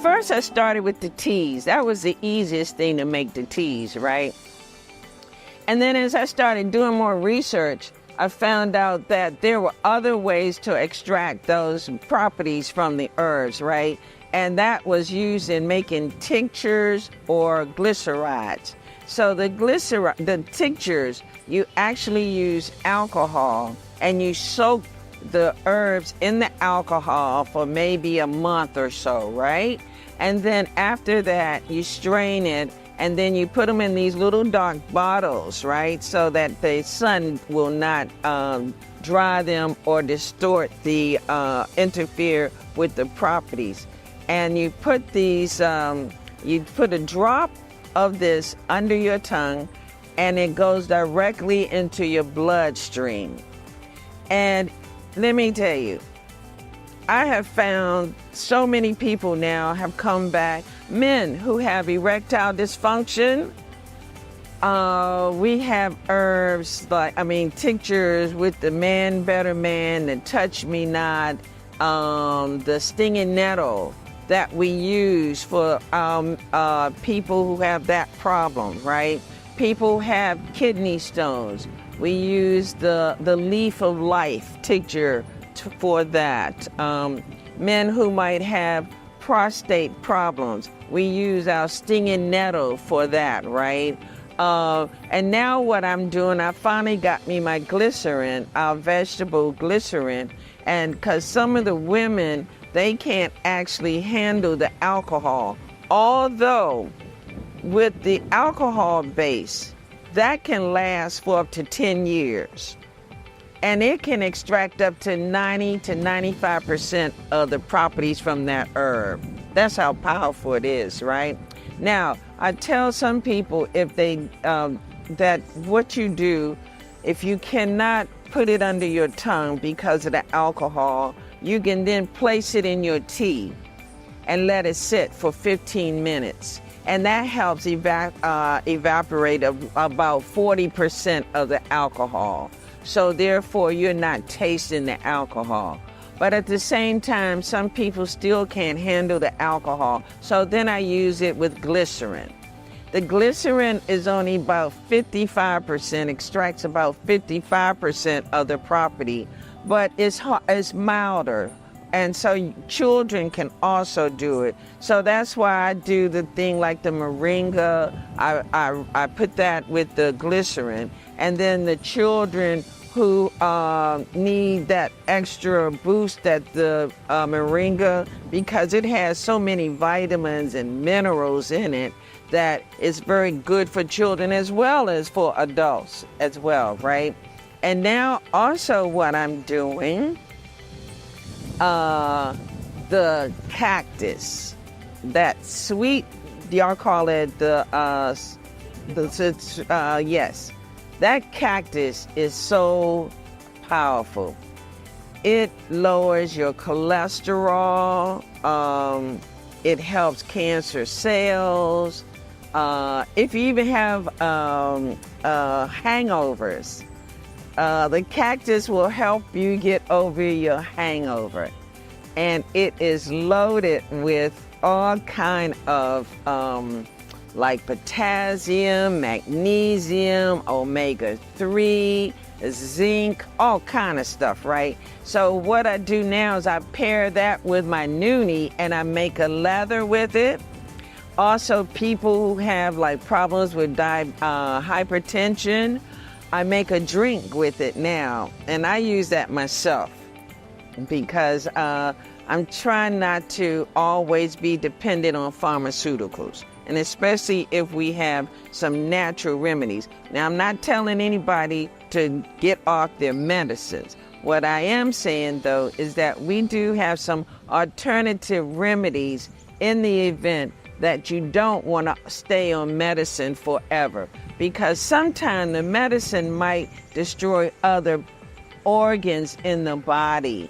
first I started with the teas. That was the easiest thing to make, the teas, right? And then as I started doing more research, I found out that there were other ways to extract those properties from the herbs, right? And that was used in making tinctures or glycerides. So the tinctures, you actually use alcohol and you soak the herbs in the alcohol for maybe a month or so, right? And then after that, you strain it and then you put them in these little dark bottles, right? So that the sun will not dry them or distort the, interfere with the properties. And you put these, you put a drop of this under your tongue and it goes directly into your bloodstream. And let me tell you, I have found so many people now have come back, men who have erectile dysfunction. We have herbs tinctures with the Man Better Man, the Touch Me Not, the stinging nettle that we use for people who have that problem, right? People who have kidney stones. We use the leaf of life tincture for that. Men who might have prostate problems, we use our stinging nettle for that, right? And now what I'm doing, I finally got me my glycerin, our vegetable glycerin, and because some of the women, they can't actually handle the alcohol. Although with the alcohol base, that can last for up to 10 years. And it can extract up to 90 to 95% of the properties from that herb. That's how powerful it is, right? Now, I tell some people if they, that what you do, if you cannot put it under your tongue because of the alcohol, you can then place it in your tea and let it sit for 15 minutes. And that helps evaporate about 40% of the alcohol. So therefore, you're not tasting the alcohol. But at the same time, some people still can't handle the alcohol. So then I use it with glycerin. The glycerin is only about 55%, extracts about 55% of the property, but it's milder. And so children can also do it. So that's why I do the thing like the moringa. I put that with the glycerin. And then the children who need that extra boost that the moringa, because it has so many vitamins and minerals in it, that it's very good for children as well as for adults as well, right? And now also what I'm doing, the cactus, that sweet, y'all call it yes, that cactus is so powerful. It lowers your cholesterol, it helps cancer cells. If you even have hangovers, the cactus will help you get over your hangover. And it is loaded with all kind of like potassium, magnesium, omega-3, zinc, all kind of stuff, right? So what I do now is I pair that with my noonie and I make a lather with it. Also, people who have like problems with hypertension, I make a drink with it now, and I use that myself because I'm trying not to always be dependent on pharmaceuticals, and especially if we have some natural remedies. Now, I'm not telling anybody to get off their medicines. What I am saying, though, is that we do have some alternative remedies in the event that you don't want to stay on medicine forever, because sometimes the medicine might destroy other organs in the body.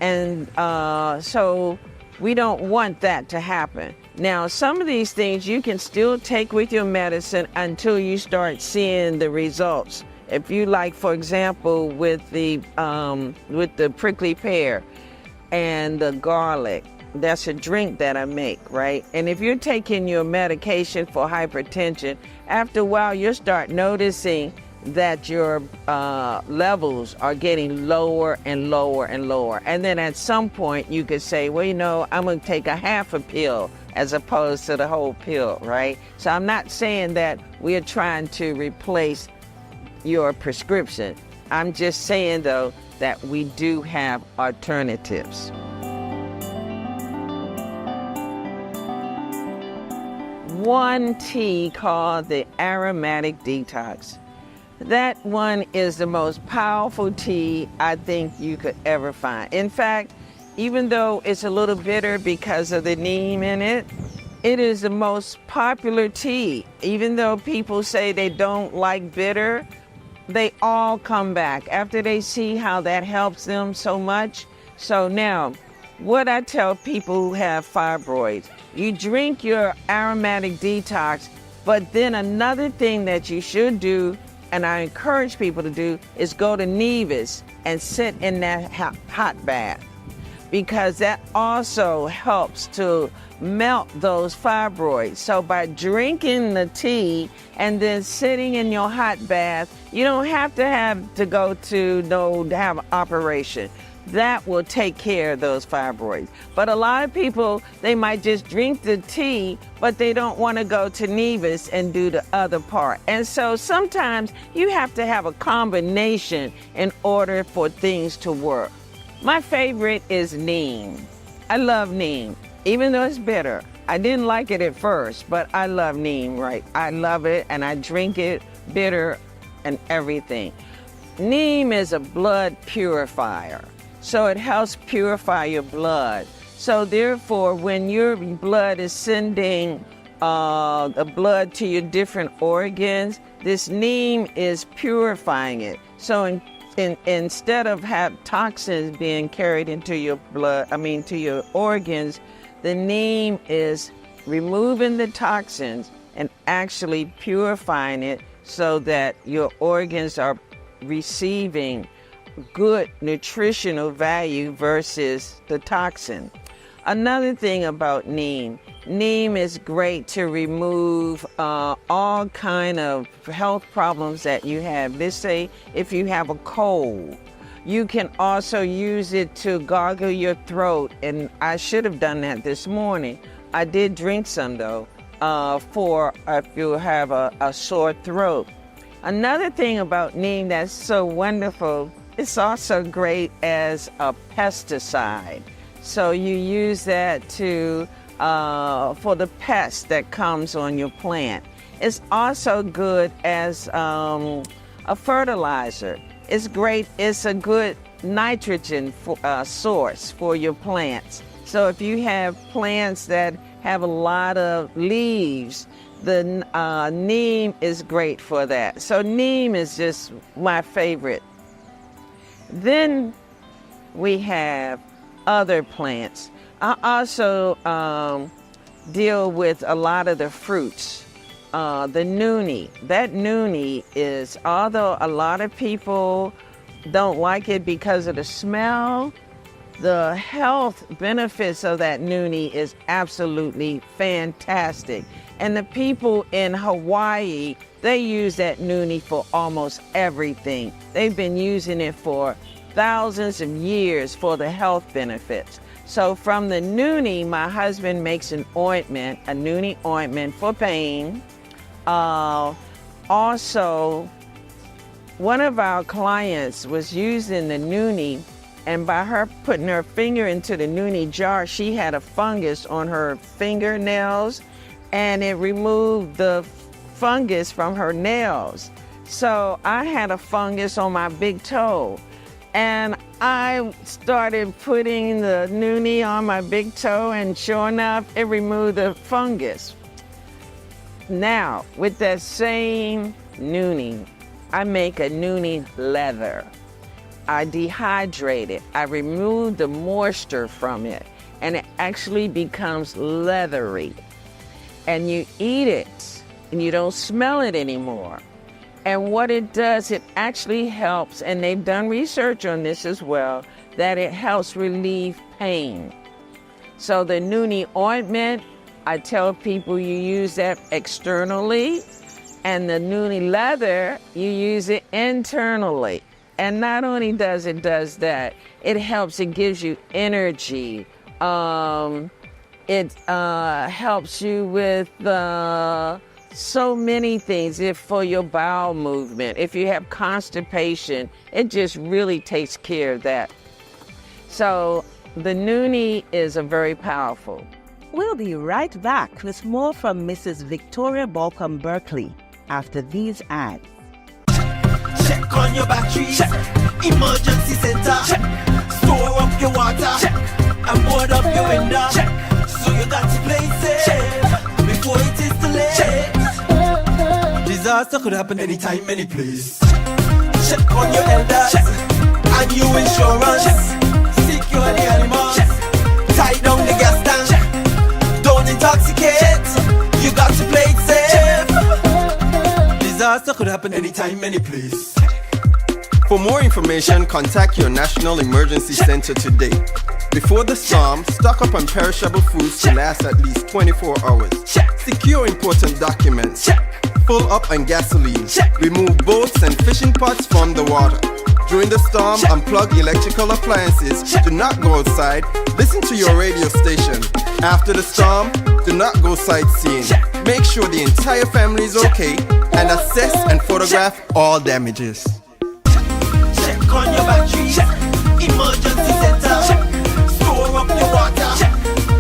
And so we don't want that to happen. Now, some of these things you can still take with your medicine until you start seeing the results. If you like, for example, with the prickly pear and the garlic that's a drink that I make, right? And if you're taking your medication for hypertension, after a while you'll start noticing that your levels are getting lower and lower and lower. And then at some point you could say, well, you know, I'm going to take a half a pill as opposed to the whole pill, right? So I'm not saying that we're trying to replace your prescription. I'm just saying, though, that we do have alternatives. One tea called the aromatic detox. That one is the most powerful tea I think you could ever find. In fact, even though it's a little bitter because of the neem in it, it is the most popular tea. Even though people say they don't like bitter, they all come back after they see how that helps them so much. So now, what I tell people who have fibroids, you drink your aromatic detox, but then another thing that you should do, and I encourage people to do, is go to Nevis and sit in that hot bath, because that also helps to melt those fibroids. So by drinking the tea and then sitting in your hot bath, you don't have to go to have an operation. That will take care of those fibroids. But a lot of people, they might just drink the tea, but they don't want to go to Nevis and do the other part. And so sometimes you have to have a combination in order for things to work. My favorite is neem. I love neem, even though it's bitter. I didn't like it at first, but I love neem, right? I love it, and I drink it bitter and everything. Neem is a blood purifier, so it helps purify your blood. So therefore, when your blood is sending the blood to your different organs, this neem is purifying it. So instead of have toxins being carried into your blood, to your organs, the neem is removing the toxins and actually purifying it so that your organs are receiving good nutritional value versus the toxin. Another thing about neem is great to remove all kind of health problems that you have. Let's say if you have a cold, you can also use it to gargle your throat. And I should have done that this morning. I did drink some though, for if you have a sore throat. Another thing about neem that's so wonderful, it's also great as a pesticide. So you use that for the pest that comes on your plant. It's also good as a fertilizer. It's great. It's a good nitrogen source for your plants. So if you have plants that have a lot of leaves, the neem is great for that. So neem is just my favorite. Then we have other plants. I also deal with a lot of the fruits. The noonie. That noonie is, although a lot of people don't like it because of the smell, the health benefits of that noonie is absolutely fantastic. And the people in Hawaii, they use that noonie for almost everything. They've been using it for thousands of years for the health benefits. So from the noonie, my husband makes an ointment, a noonie ointment for pain. Also, one of our clients was using the noonie, and by her putting her finger into the noonie jar, she had a fungus on her fingernails, and it removed the fungus from her nails. So I had a fungus on my big toe, and I started putting the noonie on my big toe, and sure enough, it removed the fungus. Now, with that same noonie, I make a noonie leather. I dehydrate it. I remove the moisture from it, and it actually becomes leathery. And you eat it, and you don't smell it anymore. And what it does, it actually helps, and they've done research on this as well, that it helps relieve pain. So the Noonie ointment, I tell people you use that externally, and the Noonie leather, you use it internally. And not only does it does that, it helps, it gives you energy. It helps you with so many things. If for your bowel movement, if you have constipation, it just really takes care of that. So the Noonie is a very powerful. We'll be right back with more from Mrs. Victoria Baucom-Berkeley after these ads. Check on your battery. Check. Emergency center. Check. Store up your water. Check. And board up your window. Check. So you got to place it. Check. Before it is too late. Check. Disaster could happen anytime, any place. Check on your elders. Check. And your insurance. Check. Secure the animals. Check. Tie down the gas tank. Check. Don't intoxicate. You got to play it safe. Disaster could happen anytime, any place. For more information, contact your National Emergency Center today. Before the storm, stock up on perishable foods to last at least 24 hours. Secure important documents. Full up on gasoline. Remove boats and fishing pots from the water. During the storm, unplug electrical appliances. Do not go outside. Listen to your radio station. After the storm, do not go sightseeing. Make sure the entire family is okay and assess and photograph all damages. Check on your batteries. Emergency center. Store up your water.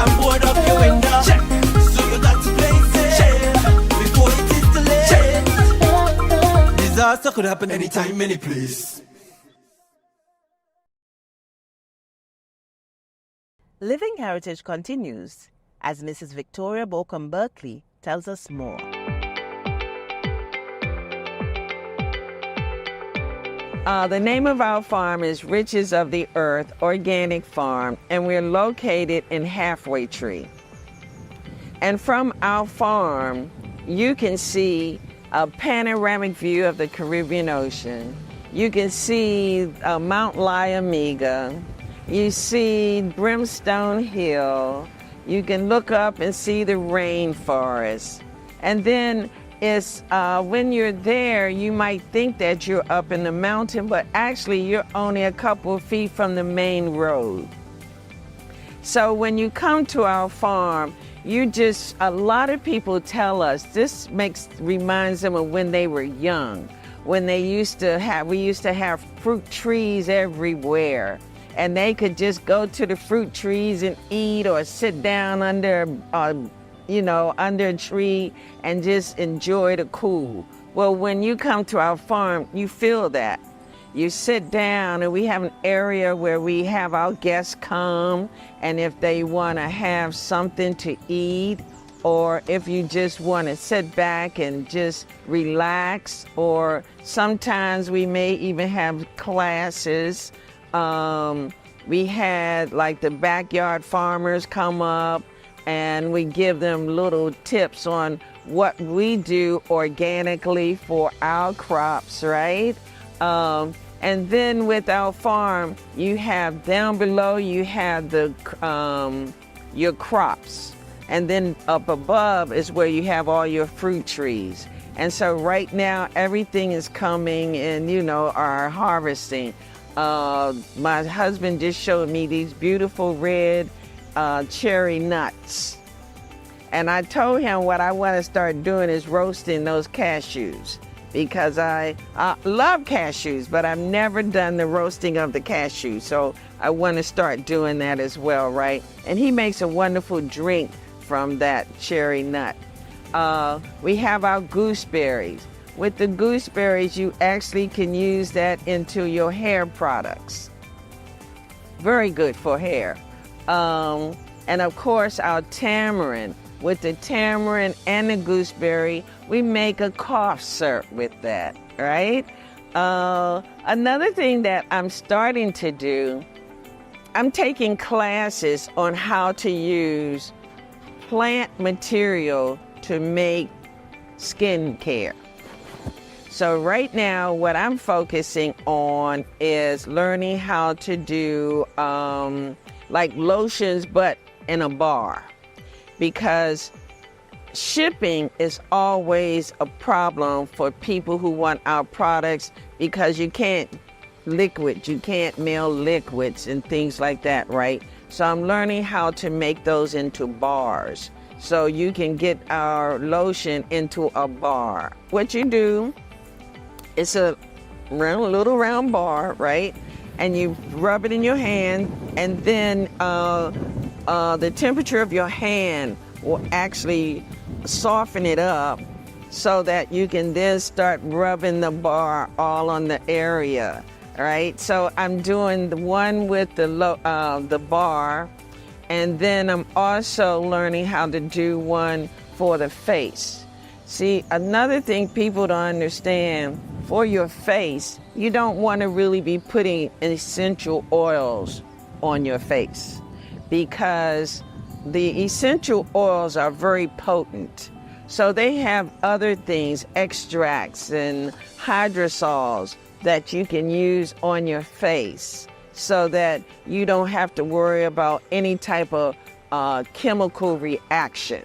And board up your window. So you got to place it before it is too late. Disaster could happen anytime, any place. Living Heritage continues as Mrs. Victoria Baucom-Berkeley tells us more. The name of our farm is Riches of the Earth Organic Farm, and we're located in Halfway Tree. And from our farm, you can see a panoramic view of the Caribbean Ocean. You can see Mount Lyamega. You see Brimstone Hill. You can look up and see the rainforest. And then it's when you're there, you might think that you're up in the mountain, but actually you're only a couple of feet from the main road. So when you come to our farm, a lot of people tell us this reminds them of when they were young, when we used to have fruit trees everywhere. And they could just go to the fruit trees and eat or sit down under a tree and just enjoy the cool. Well, when you come to our farm, you feel that. You sit down and we have an area where we have our guests come, and if they want to have something to eat, or if you just want to sit back and just relax, or sometimes we may even have classes. We had like the backyard farmers come up, and we give them little tips on what we do organically for our crops, right? And then with our farm, you have down below, you have your crops. And then up above is where you have all your fruit trees. And so right now, everything is coming and, are harvesting. My husband just showed me these beautiful red cherry nuts. And I told him what I want to start doing is roasting those cashews, because I love cashews, but I've never done the roasting of the cashews. So I want to start doing that as well, right? And he makes a wonderful drink from that cherry nut. We have our gooseberries. With the gooseberries, you actually can use that into your hair products. Very good for hair. And of course, our tamarind. With the tamarind and the gooseberry, we make a cough syrup with that, right? Another thing that I'm starting to do, I'm taking classes on how to use plant material to make skincare. So right now, what I'm focusing on is learning how to do like lotions, but in a bar, because shipping is always a problem for people who want our products, because you can't mail liquids and things like that, right? So I'm learning how to make those into bars, so you can get our lotion into a bar. What you do, it's a little round bar, right? And you rub it in your hand, and then the temperature of your hand will actually soften it up, so that you can then start rubbing the bar all on the area, right? So I'm doing the one with the bar, and then I'm also learning how to do one for the face. See, another thing people don't understand, for your face, you don't want to really be putting essential oils on your face, because the essential oils are very potent. So they have other things, extracts and hydrosols, that you can use on your face, so that you don't have to worry about any type of chemical reaction.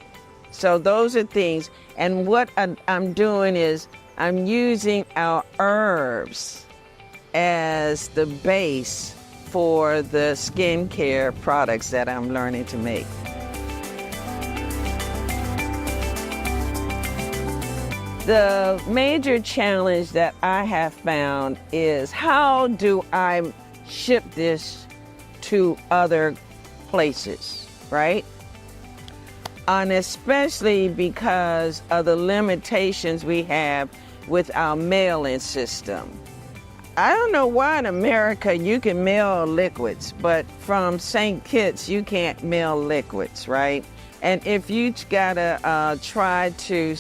So those are things. And what I'm doing is I'm using our herbs as the base for the skincare products that I'm learning to make. The major challenge that I have found is, how do I ship this to other places, right? And especially because of the limitations we have with our mailing system. I don't know why in America you can mail liquids, but from St. Kitts you can't mail liquids, right? And if you gotta try to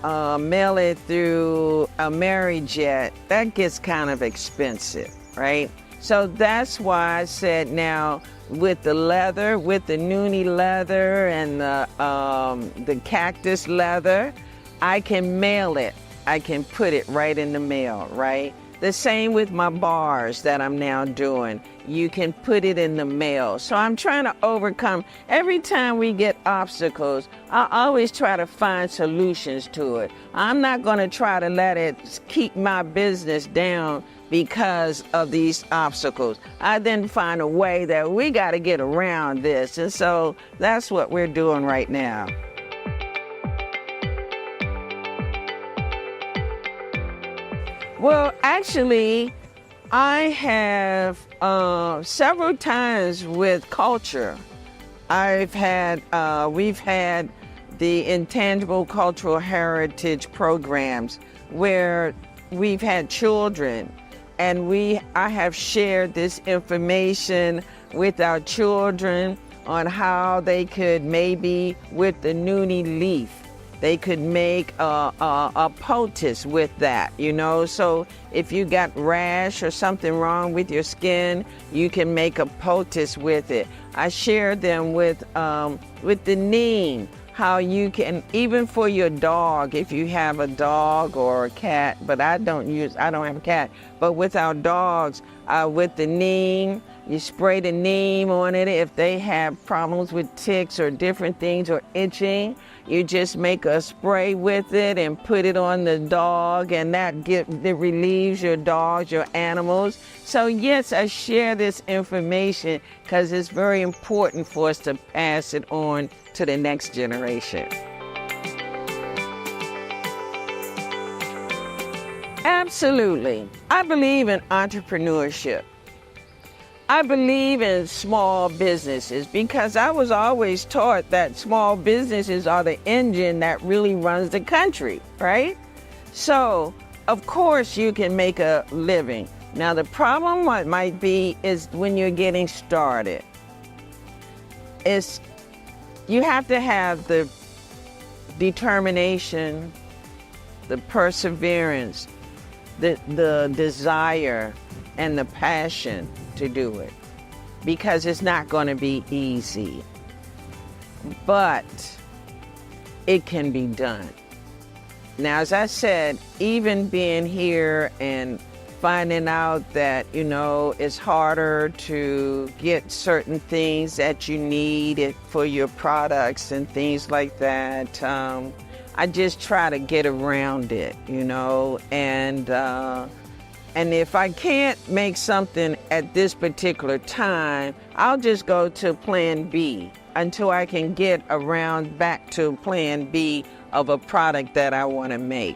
mail it through a Amerijet, that gets kind of expensive, right? So that's why I said now, with the leather, with the noonie leather and the cactus leather, I can mail it. I can put it right in the mail, right? The same with my bars that I'm now doing. You can put it in the mail. So I'm trying to overcome. Every time we get obstacles, I always try to find solutions to it. I'm not going to try to let it keep my business down because of these obstacles. I then find a way that we got to get around this. And so that's what we're doing right now. Well, actually, I have several times with culture. We've had the intangible cultural heritage programs where we've had children, and I have shared this information with our children on how they could, maybe with the noonie leaf, they could make a poultice with that, you know. So if you got rash or something wrong with your skin, you can make a poultice with it. I shared them with the neem, how you can, even for your dog, if you have a dog or a cat, but I don't have a cat, but with our dogs, with the neem, you spray the neem on it. If they have problems with ticks or different things or itching, you just make a spray with it and put it on the dog, and that relieves your dogs, your animals. So yes, I share this information because it's very important for us to pass it on to the next generation. Absolutely. I believe in entrepreneurship. I believe in small businesses because I was always taught that small businesses are the engine that really runs the country, right? So, of course, you can make a living. Now, the problem what might be is when you're getting started. You have to have the determination, the perseverance, the desire, and the passion to do it, because it's not going to be easy, but it can be done. Now, as I said, even being here in finding out that, it's harder to get certain things that you need for your products and things like that. I just try to get around it, and if I can't make something at this particular time, I'll just go to plan B until I can get around back to plan B of a product that I want to make.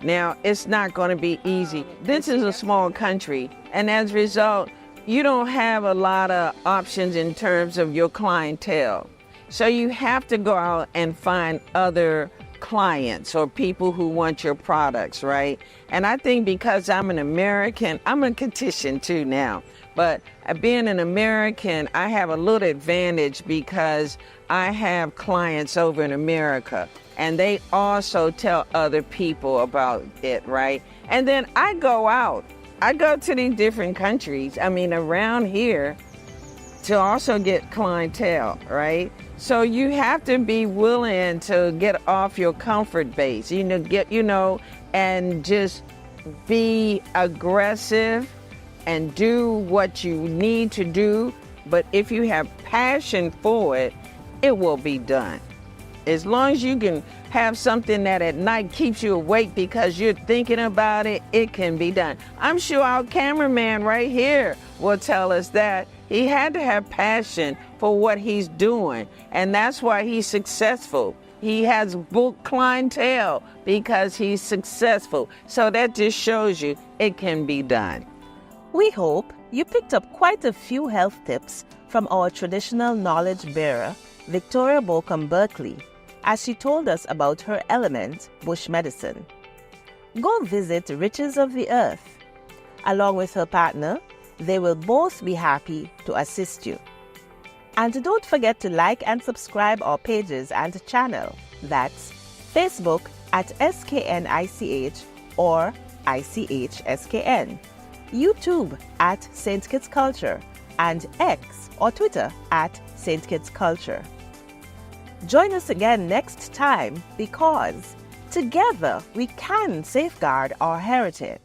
Now, it's not going to be easy. This is a small country, and as a result, you don't have a lot of options in terms of your clientele. So you have to go out and find other clients or people who want your products, right? And I think because I'm an American, I'm a competition too now, but being an American, I have a little advantage because I have clients over in America and they also tell other people about it, right? And then I go out, I go to these different countries, around here to also get clientele, right? So you have to be willing to get off your comfort base, and just be aggressive and do what you need to do. But if you have passion for it, it will be done. As long as you can have something that at night keeps you awake because you're thinking about it, it can be done. I'm sure our cameraman right here will tell us that. He had to have passion for what he's doing, and that's why he's successful. He has booked clientele because he's successful. So that just shows you it can be done. We hope you picked up quite a few health tips from our traditional knowledge bearer, Victoria Baucom-Berkeley, as she told us about her element, bush medicine. Go visit Riches of the Earth. Along with her partner, they will both be happy to assist you. And don't forget to like and subscribe our pages and channel. That's Facebook at SKNICH or ICHSKN, YouTube at St. Kitts Culture, and X or Twitter at St. Kitts Culture. Join us again next time because together we can safeguard our heritage.